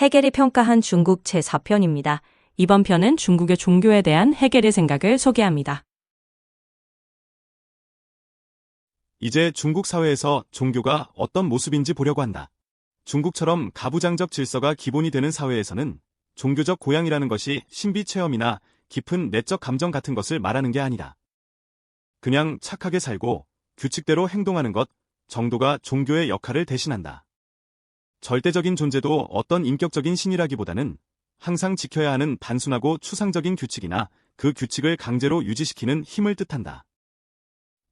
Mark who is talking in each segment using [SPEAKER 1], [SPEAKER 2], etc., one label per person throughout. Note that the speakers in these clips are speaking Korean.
[SPEAKER 1] 헤겔이 평가한 중국 제4편입니다. 이번 편은 중국의 종교에 대한 헤겔의 생각을 소개합니다.
[SPEAKER 2] 이제 중국 사회에서 종교가 어떤 모습인지 보려고 한다. 중국처럼 가부장적 질서가 기본이 되는 사회에서는 종교적 고양이라는 것이 신비 체험이나 깊은 내적 감정 같은 것을 말하는 게 아니다. 그냥 착하게 살고 규칙대로 행동하는 것 정도가 종교의 역할을 대신한다. 절대적인 존재도 어떤 인격적인 신이라기보다는 항상 지켜야 하는 단순하고 추상적인 규칙이나 그 규칙을 강제로 유지시키는 힘을 뜻한다.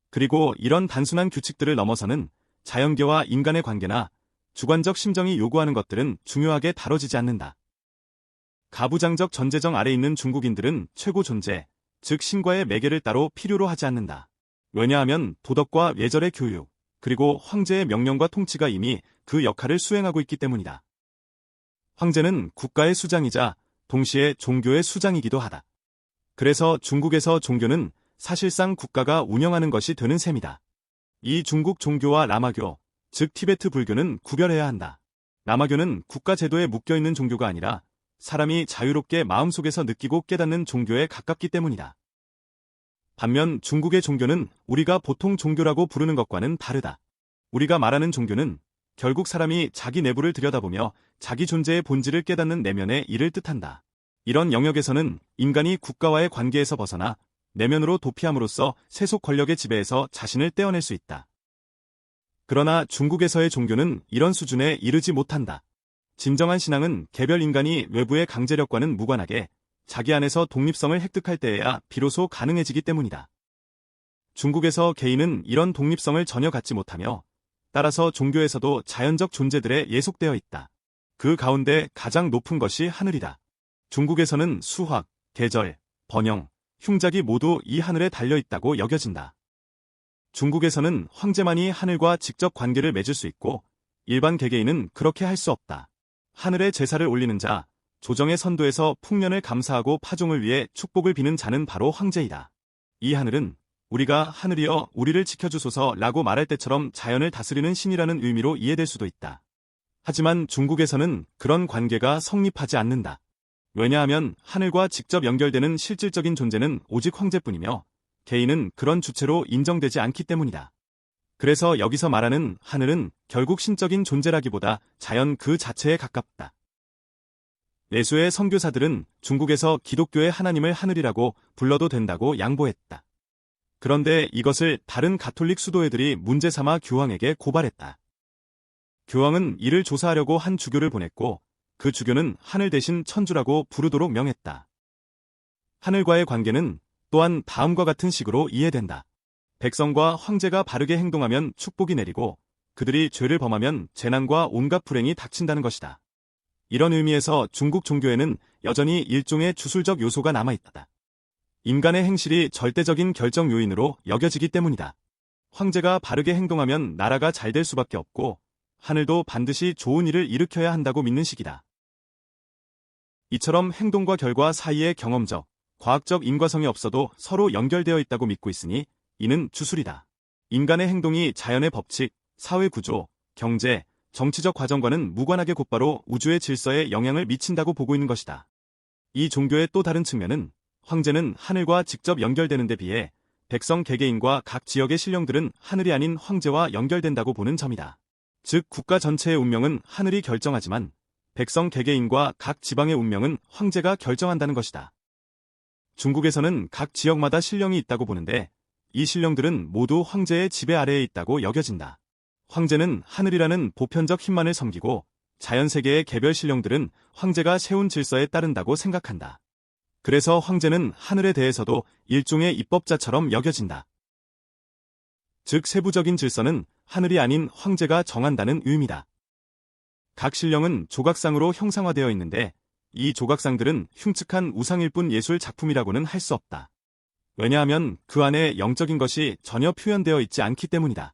[SPEAKER 2] 그리고 이런 단순한 규칙들을 넘어서는 자연계와 인간의 관계나 주관적 심정이 요구하는 것들은 중요하게 다뤄지지 않는다. 가부장적 전제정 아래 있는 중국인들은 최고 존재, 즉 신과의 매개를 따로 필요로 하지 않는다. 왜냐하면 도덕과 예절의 교육, 그리고 황제의 명령과 통치가 이미 그 역할을 수행하고 있기 때문이다. 황제는 국가의 수장이자 동시에 종교의 수장이기도 하다. 그래서 중국에서 종교는 사실상 국가가 운영하는 것이 되는 셈이다. 이 중국 종교와 라마교, 즉 티베트 불교는 구별해야 한다. 라마교는 국가 제도에 묶여있는 종교가 아니라 사람이 자유롭게 마음속에서 느끼고 깨닫는 종교에 가깝기 때문이다. 반면 중국의 종교는 우리가 보통 종교라고 부르는 것과는 다르다. 우리가 말하는 종교는 결국 사람이 자기 내부를 들여다보며 자기 존재의 본질을 깨닫는 내면의 일을 뜻한다. 이런 영역에서는 인간이 국가와의 관계에서 벗어나 내면으로 도피함으로써 세속 권력의 지배에서 자신을 떼어낼 수 있다. 그러나 중국에서의 종교는 이런 수준에 이르지 못한다. 진정한 신앙은 개별 인간이 외부의 강제력과는 무관하게 자기 안에서 독립성을 획득할 때에야 비로소 가능해지기 때문이다. 중국에서 개인은 이런 독립성을 전혀 갖지 못하며 따라서 종교에서도 자연적 존재들에 예속되어 있다. 그 가운데 가장 높은 것이 하늘이다. 중국에서는 수학, 계절, 번영, 흉작이 모두 이 하늘에 달려있다고 여겨진다. 중국에서는 황제만이 하늘과 직접 관계를 맺을 수 있고 일반 개개인은 그렇게 할 수 없다. 하늘에 제사를 올리는 자, 조정의 선도에서 풍년을 감사하고 파종을 위해 축복을 비는 자는 바로 황제이다. 이 하늘은 우리가 하늘이여 우리를 지켜주소서라고 말할 때처럼 자연을 다스리는 신이라는 의미로 이해될 수도 있다. 하지만 중국에서는 그런 관계가 성립하지 않는다. 왜냐하면 하늘과 직접 연결되는 실질적인 존재는 오직 황제뿐이며 개인은 그런 주체로 인정되지 않기 때문이다. 그래서 여기서 말하는 하늘은 결국 신적인 존재라기보다 자연 그 자체에 가깝다. 내수의 선교사들은 중국에서 기독교의 하나님을 하늘이라고 불러도 된다고 양보했다. 그런데 이것을 다른 가톨릭 수도회들이 문제 삼아 교황에게 고발했다. 교황은 이를 조사하려고 한 주교를 보냈고 그 주교는 하늘 대신 천주라고 부르도록 명했다. 하늘과의 관계는 또한 다음과 같은 식으로 이해된다. 백성과 황제가 바르게 행동하면 축복이 내리고 그들이 죄를 범하면 재난과 온갖 불행이 닥친다는 것이다. 이런 의미에서 중국 종교에는 여전히 일종의 주술적 요소가 남아있다. 인간의 행실이 절대적인 결정 요인으로 여겨지기 때문이다. 황제가 바르게 행동하면 나라가 잘 될 수밖에 없고 하늘도 반드시 좋은 일을 일으켜야 한다고 믿는 식이다. 이처럼 행동과 결과 사이에 경험적, 과학적 인과성이 없어도 서로 연결되어 있다고 믿고 있으니 이는 주술이다. 인간의 행동이 자연의 법칙, 사회 구조, 경제, 정치적 과정과는 무관하게 곧바로 우주의 질서에 영향을 미친다고 보고 있는 것이다. 이 종교의 또 다른 측면은 황제는 하늘과 직접 연결되는 데 비해 백성 개개인과 각 지역의 신령들은 하늘이 아닌 황제와 연결된다고 보는 점이다. 즉 국가 전체의 운명은 하늘이 결정하지만 백성 개개인과 각 지방의 운명은 황제가 결정한다는 것이다. 중국에서는 각 지역마다 신령이 있다고 보는데 이 신령들은 모두 황제의 지배 아래에 있다고 여겨진다. 황제는 하늘이라는 보편적 힘만을 섬기고 자연세계의 개별 신령들은 황제가 세운 질서에 따른다고 생각한다. 그래서 황제는 하늘에 대해서도 일종의 입법자처럼 여겨진다. 즉 세부적인 질서는 하늘이 아닌 황제가 정한다는 의미다. 각 신령은 조각상으로 형상화되어 있는데 이 조각상들은 흉측한 우상일 뿐 예술 작품이라고는 할 수 없다. 왜냐하면 그 안에 영적인 것이 전혀 표현되어 있지 않기 때문이다.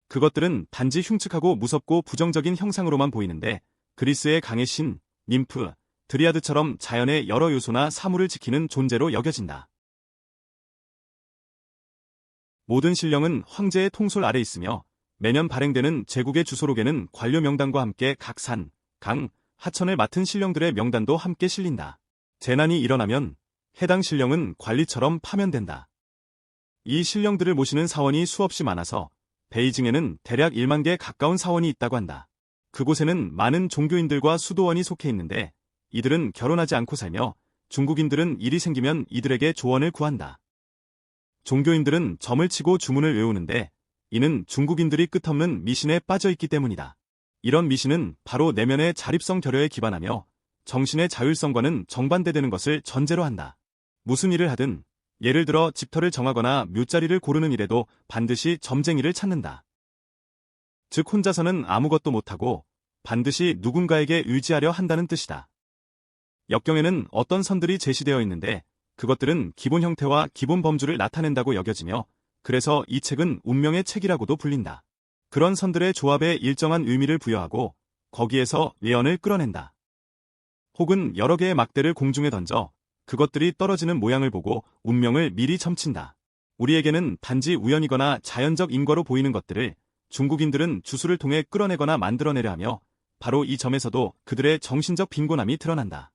[SPEAKER 2] 그것들은 단지 흉측하고 무섭고 부정적인 형상으로만 보이는데 그리스의 강의 신, 님프, 드리아드처럼 자연의 여러 요소나 사물을 지키는 존재로 여겨진다. 모든 신령은 황제의 통솔 아래 있으며 매년 발행되는 제국의 주소록에는 관료 명단과 함께 각 산, 강, 하천을 맡은 신령들의 명단도 함께 실린다. 재난이 일어나면 해당 신령은 관리처럼 파면된다. 이 신령들을 모시는 사원이 수없이 많아서 베이징에는 대략 1만 개 가까운 사원이 있다고 한다. 그곳에는 많은 종교인들과 수도원이 속해 있는데 이들은 결혼하지 않고 살며 중국인들은 일이 생기면 이들에게 조언을 구한다. 종교인들은 점을 치고 주문을 외우는데 이는 중국인들이 끝없는 미신에 빠져 있기 때문이다. 이런 미신은 바로 내면의 자립성 결여에 기반하며 정신의 자율성과는 정반대되는 것을 전제로 한다. 무슨 일을 하든 예를 들어 집터를 정하거나 묘자리를 고르는 일에도 반드시 점쟁이를 찾는다. 즉 혼자서는 아무것도 못하고 반드시 누군가에게 의지하려 한다는 뜻이다. 역경에는 어떤 선들이 제시되어 있는데 그것들은 기본 형태와 기본 범주를 나타낸다고 여겨지며 그래서 이 책은 운명의 책이라고도 불린다. 그런 선들의 조합에 일정한 의미를 부여하고 거기에서 예언을 끌어낸다. 혹은 여러 개의 막대를 공중에 던져 그것들이 떨어지는 모양을 보고 운명을 미리 점친다. 우리에게는 단지 우연이거나 자연적 인과로 보이는 것들을 중국인들은 주술을 통해 끌어내거나 만들어내려 하며 바로 이 점에서도 그들의 정신적 빈곤함이 드러난다.